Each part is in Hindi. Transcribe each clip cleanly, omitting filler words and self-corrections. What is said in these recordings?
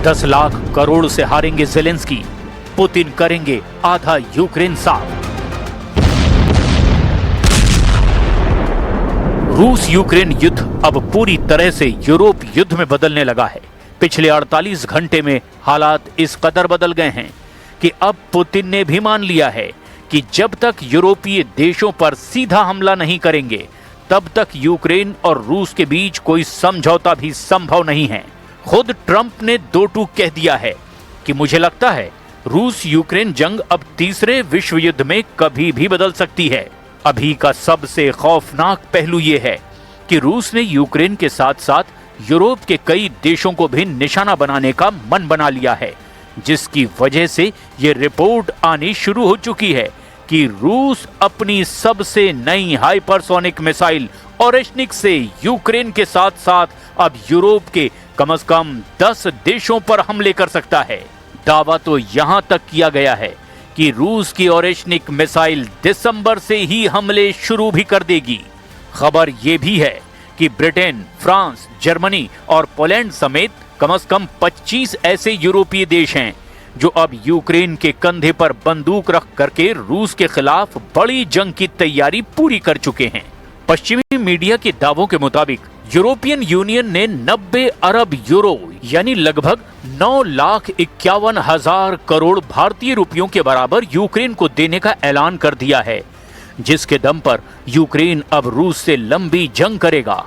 10 लाख करोड़ से हारेंगे ज़ेलेंस्की, पुतिन करेंगे आधा यूक्रेन साफ। रूस यूक्रेन युद्ध अब पूरी तरह से यूरोप युद्ध में बदलने लगा है। पिछले 48 घंटे में हालात इस कदर बदल गए हैं कि अब पुतिन ने भी मान लिया है कि जब तक यूरोपीय देशों पर सीधा हमला नहीं करेंगे तब तक यूक्रेन और रूस के बीच कोई समझौता भी संभव नहीं है। खुद ट्रंप ने दो टूक कह दिया है कि मुझे लगता है रूस यूक्रेन जंग अब तीसरे विश्व युद्ध में कभी भी बदल सकती है। अभी का सबसे खौफनाक पहलू ये है कि रूस ने यूक्रेन के साथ साथ यूरोप के कई देशों को भी निशाना बनाने का मन बना लिया है, जिसकी वजह से ये रिपोर्ट आनी शुरू हो चुकी है कि रूस अपनी सबसे नई हाइपरसोनिक मिसाइल ओरेशनिक से यूक्रेन के साथ साथ अब यूरोप के कम से कम 10 देशों पर हमले कर सकता है। दावा तो यहां तक किया गया है कि रूस की ओरेशनिक मिसाइल दिसंबर से ही हमले शुरू भी कर देगी। खबर यह भी है कि ब्रिटेन, फ्रांस, जर्मनी और पोलैंड समेत कम से कम 25 ऐसे यूरोपीय देश हैं जो अब यूक्रेन के कंधे पर बंदूक रख करके रूस के खिलाफ बड़ी जंग की तैयारी पूरी कर चुके हैं। पश्चिमी मीडिया के दावों के मुताबिक यूरोपियन यूनियन ने 90 अरब यूरो यानी लगभग 9,51,000 करोड़ भारतीय रुपयों के बराबर यूक्रेन को देने का ऐलान कर दिया है, जिसके दम पर यूक्रेन अब रूस से लंबी जंग करेगा।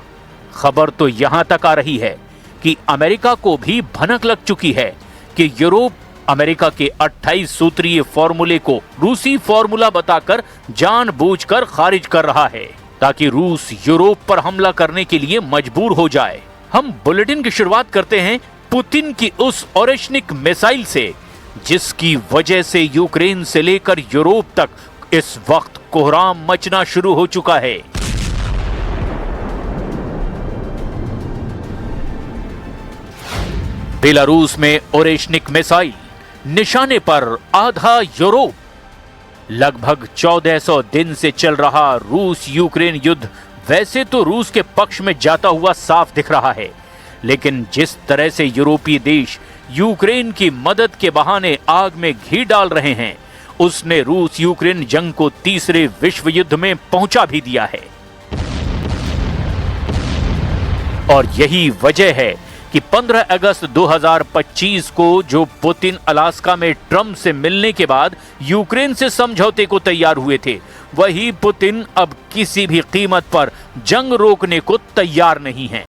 खबर तो यहां तक आ रही है कि अमेरिका को भी भनक लग चुकी है कि यूरोप अमेरिका के 28 सूत्रीय फॉर्मूले को रूसी फॉर्मूला बताकर जानबूझकर खारिज कर रहा है ताकि रूस यूरोप पर हमला करने के लिए मजबूर हो जाए। हम बुलेटिन की शुरुआत करते हैं पुतिन की उस ओरेशनिक मिसाइल से, जिसकी वजह से यूक्रेन से लेकर यूरोप तक इस वक्त कोहराम मचना शुरू हो चुका है। बेलारूस में ओरेशनिक मिसाइल, निशाने पर आधा यूरोप। लगभग 1400 दिन से चल रहा रूस यूक्रेन युद्ध वैसे तो रूस के पक्ष में जाता हुआ साफ दिख रहा है, लेकिन जिस तरह से यूरोपीय देश यूक्रेन की मदद के बहाने आग में घी डाल रहे हैं, उसने रूस यूक्रेन जंग को तीसरे विश्व युद्ध में पहुंचा भी दिया है। और यही वजह है कि 15 अगस्त 2025 को जो पुतिन अलास्का में ट्रंप से मिलने के बाद यूक्रेन से समझौते को तैयार हुए थे, वही पुतिन अब किसी भी कीमत पर जंग रोकने को तैयार नहीं है।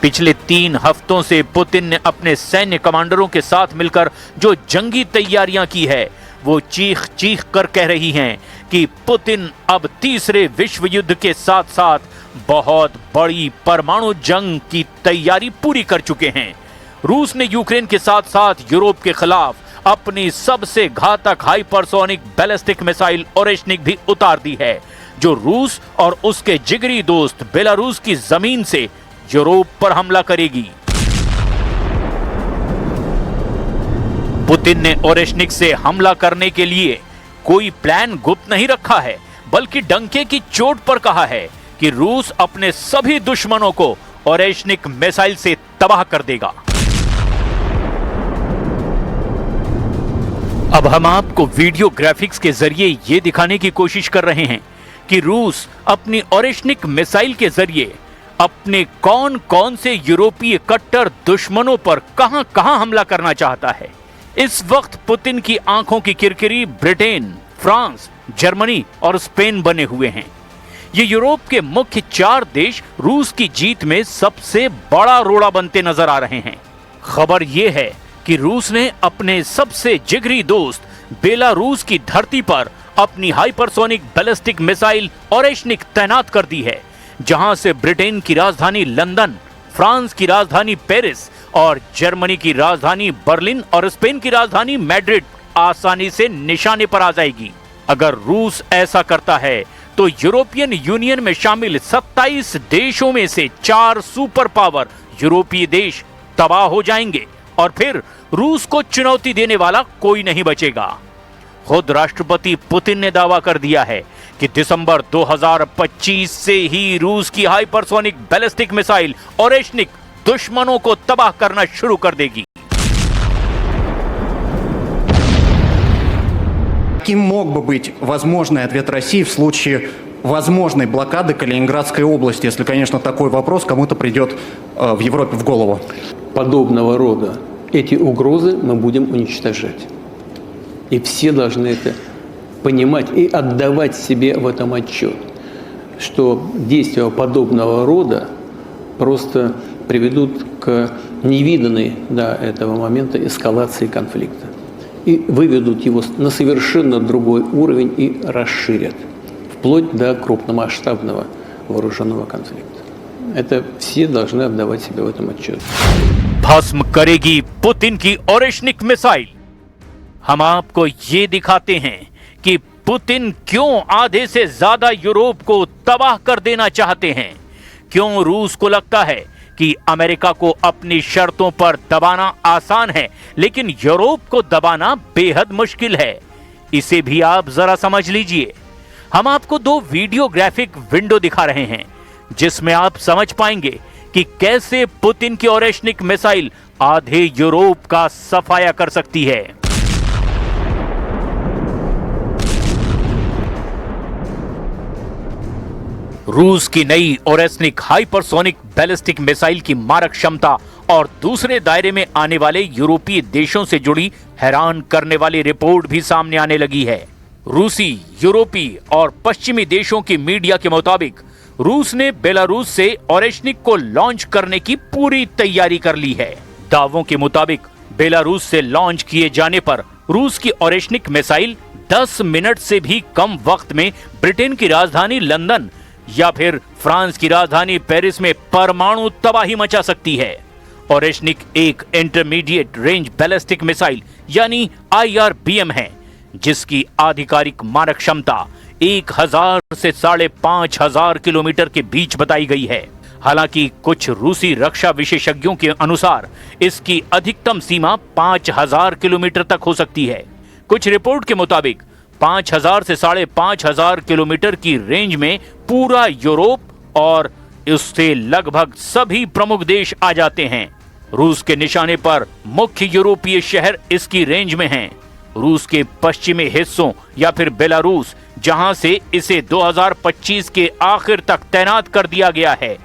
पिछले 3 हफ्तों से पुतिन ने अपने सैन्य कमांडरों के साथ मिलकर जो जंगी तैयारियां की है, वो चीख चीख कर कह रही हैं कि पुतिन अब तीसरे विश्व युद्ध के साथ साथ बहुत बड़ी परमाणु जंग की तैयारी पूरी कर चुके हैं। रूस ने यूक्रेन के साथ साथ यूरोप के खिलाफ अपनी सबसे घातक हाइपरसोनिक बैलिस्टिक मिसाइल ओरेशनिक भी उतार दी है, जो रूस और उसके जिगरी दोस्त बेलारूस की जमीन से यूरोप पर हमला करेगी। पुतिन ने ओरेशनिक से हमला करने के लिए कोई प्लान गुप्त नहीं रखा है, बल्कि डंके की चोट पर कहा है कि रूस अपने सभी दुश्मनों को ओरेशनिक मिसाइल से तबाह कर देगा। अब हम आपको वीडियो ग्राफिक्स के जरिए यह दिखाने की कोशिश कर रहे हैं कि रूस अपनी ओरेशनिक मिसाइल के जरिए अपने कौन कौन से यूरोपीय कट्टर दुश्मनों पर कहां कहां हमला करना चाहता है। इस वक्त पुतिन की आंखों की किरकिरी ब्रिटेन, फ्रांस, जर्मनी और स्पेन बने हुए हैं। ये यूरोप के मुख्य 4 देश रूस की जीत में सबसे बड़ा रोड़ा बनते नजर आ रहे हैं। खबर यह है कि रूस ने अपने सबसे जिगरी दोस्त बेलारूस की धरती पर अपनी हाइपरसोनिक बैलिस्टिक मिसाइल ओरेशनिक तैनात कर दी है, जहां से ब्रिटेन की राजधानी लंदन, फ्रांस की राजधानी पेरिस और जर्मनी की राजधानी बर्लिन और स्पेन की राजधानी मैड्रिड आसानी से निशाने पर आ जाएगी। अगर रूस ऐसा करता है तो यूरोपियन यूनियन में शामिल 27 देशों में से 4 सुपर पावर यूरोपीय देश तबाह हो जाएंगे और फिर रूस को चुनौती देने वाला कोई नहीं बचेगा। खुद राष्ट्रपति पुतिन ने दावा कर दिया है कि दिसंबर 2025 से ही रूस की हाइपरसोनिक बैलिस्टिक मिसाइल ओरेशनिक दुश्मनों को तबाह करना शुरू कर देगी। Каким мог бы быть возможный ответ России в случае возможной блокады Калининградской области, если, конечно, такой вопрос кому-то придет в Европе в голову? Подобного рода эти угрозы мы будем уничтожать. И все должны это понимать и отдавать себе в этом отчет, что действия подобного рода просто приведут к невиданной до этого момента эскалации конфликта и выведут его на совершенно другой уровень и расширят, вплоть до крупномасштабного вооруженного конфликта. Это все должны отдавать себе в этом отчет. भस्म करेगी पुतिन की ओरेशनिक मिसाइल। हम आपको ये दिखाते हैं कि पुतिन क्यों आधे से ज्यादा यूरोप को तबाह कर देना चाहते हैं, क्यों रूस को लगता है कि अमेरिका को अपनी शर्तों पर दबाना आसान है लेकिन यूरोप को दबाना बेहद मुश्किल है। इसे भी आप जरा समझ लीजिए। हम आपको दो वीडियो ग्राफिक विंडो दिखा रहे हैं जिसमें आप समझ पाएंगे कि कैसे पुतिन की ओरेशनिक मिसाइल आधे यूरोप का सफाया कर सकती है। रूस की नई ओरेशनिक हाइपरसोनिक बैलिस्टिक मिसाइल की मारक क्षमता और दूसरे दायरे में आने वाले यूरोपीय देशों से जुड़ी हैरान करने वाली रिपोर्ट भी सामने आने लगी है। रूसी, यूरोपीय और पश्चिमी देशों की मीडिया के मुताबिक रूस ने बेलारूस से ओरेशनिक को लॉन्च करने की पूरी तैयारी कर ली है। दावों के मुताबिक बेलारूस से लॉन्च किए जाने पर रूस की ओरेशनिक मिसाइल 10 मिनट से भी कम वक्त में ब्रिटेन की राजधानी लंदन या फिर फ्रांस की राजधानी पेरिस में परमाणु तबाही मचा सकती है। ओरेशनिक एक इंटरमीडिएट रेंज बैलिस्टिक मिसाइल यानी IRBM है जिसकी आधिकारिक मारक क्षमता 1000 से 5500 किलोमीटर के बीच बताई गई है। हालांकि कुछ रूसी रक्षा विशेषज्ञों के अनुसार इसकी अधिकतम सीमा 5000 किलोमीटर तक हो सकती है। कुछ रिपोर्ट के मुताबिक 5000 से 5500 किलोमीटर की रेंज में पूरा यूरोप और उससे लगभग सभी प्रमुख देश आ जाते हैं। रूस के निशाने पर मुख्य यूरोपीय शहर इसकी रेंज में हैं। रूस के पश्चिमी हिस्सों या फिर बेलारूस जहां से इसे 2025 के आखिर तक तैनात कर दिया गया है,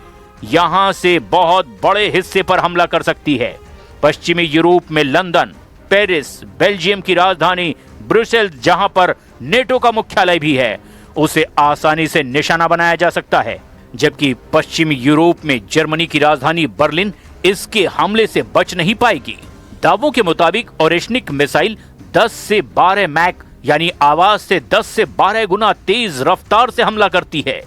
यहां से बहुत बड़े हिस्से पर हमला कर सकती है। पश्चिमी यूरोप में लंदन, पेरिस, बेल्जियम की राजधानी ब्रुसेल जहां पर नेटो का मुख्यालय भी है, उसे आसानी से निशाना बनाया जा सकता है। जबकि पश्चिमी यूरोप में जर्मनी की राजधानी बर्लिन इसके हमले से बच नहीं पाएगी। दावों के मुताबिक ओरेशनिक मिसाइल 10 से 12 मैक यानी आवाज से 10 से 12 गुना तेज रफ्तार से हमला करती है।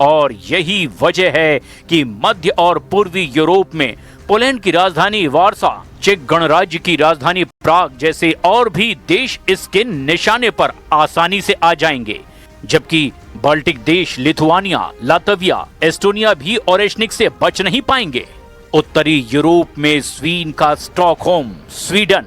और यही वजह है कि मध्य और पूर्वी यूरोप में पोलैंड की राजधानी वार्सा, चेक गणराज्य की राजधानी प्राग जैसे और भी देश इसके निशाने पर आसानी से आ जाएंगे। जबकि बाल्टिक देश लिथुआनिया, लातविया, एस्टोनिया भी ओरेशनिक से बच नहीं पाएंगे। उत्तरी यूरोप में स्वीडन का स्टॉकहोम, स्वीडन,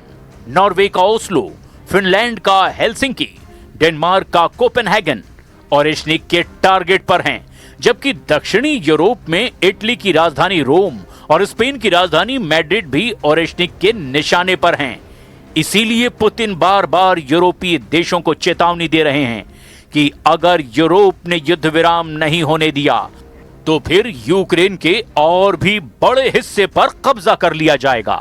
नॉर्वे का ओस्लो, फिनलैंड का हेलसिंकी, डेनमार्क का कोपेनहेगन ओरेशनिक के टारगेट पर हैं। जबकि दक्षिणी यूरोप में इटली की राजधानी रोम और स्पेन की राजधानी मैड्रिड भी ओरेशनिक के निशाने पर हैं। इसीलिए पुतिन बार बार यूरोपीय देशों को चेतावनी दे रहे हैं कि अगर यूरोप ने युद्ध विराम नहीं होने दिया तो फिर यूक्रेन के और भी बड़े हिस्से पर कब्जा कर लिया जाएगा।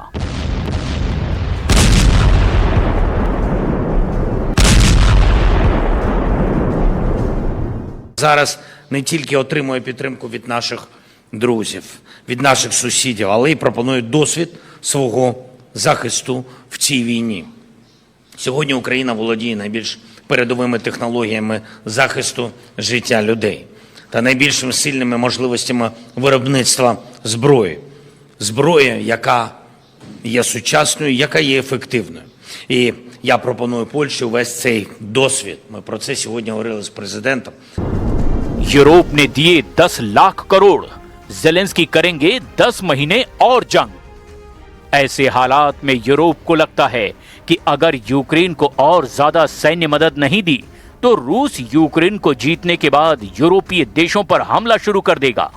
Зараз не тільки отримує підтримку від наших друзів, від наших сусідів, але й пропонує досвід свого захисту в цій війні. Сьогодні Україна володіє найбільш передовими технологіями захисту життя людей та найбільш сильними можливостями виробництва зброї. Зброї, яка є сучасною, яка є ефективною. І я пропоную Польщі увесь цей досвід. Ми про це сьогодні говорили з президентом. यूरोप ने दिए 10 लाख करोड़, जेलेंस्की करेंगे 10 महीने और जंग। ऐसे हालात में यूरोप को लगता है कि अगर यूक्रेन को और ज्यादा सैन्य मदद नहीं दी तो रूस यूक्रेन को जीतने के बाद यूरोपीय देशों पर हमला शुरू कर देगा।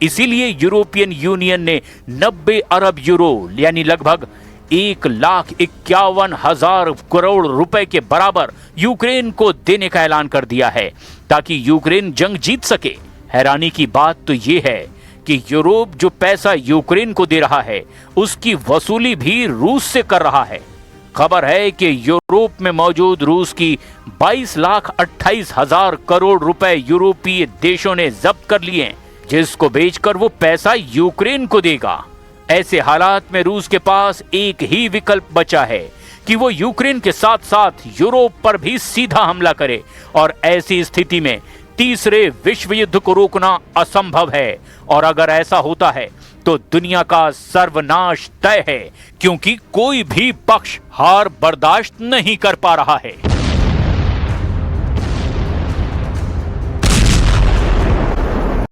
इसीलिए यूरोपियन यूनियन ने 90 अरब यूरो यानी लगभग 1,51,000 करोड़ रुपए के बराबर यूक्रेन को देने का ऐलान कर दिया है ताकि यूक्रेन जंग जीत सके। हैरानी की बात तो यह है कि यूरोप जो पैसा यूक्रेन को दे रहा है उसकी वसूली भी रूस से कर रहा है। खबर है कि यूरोप में मौजूद रूस की 22,28,000 करोड़ रुपए यूरोपीय देशों ने जब्त कर लिए, जिसको बेचकर वो पैसा यूक्रेन को देगा। ऐसे हालात में रूस के पास एक ही विकल्प बचा है कि वो यूक्रेन के साथ साथ यूरोप पर भी सीधा हमला करे और ऐसी स्थिति में तीसरे विश्व युद्ध को रोकना असंभव है। और अगर ऐसा होता है तो दुनिया का सर्वनाश तय है, क्योंकि कोई भी पक्ष हार बर्दाश्त नहीं कर पा रहा है।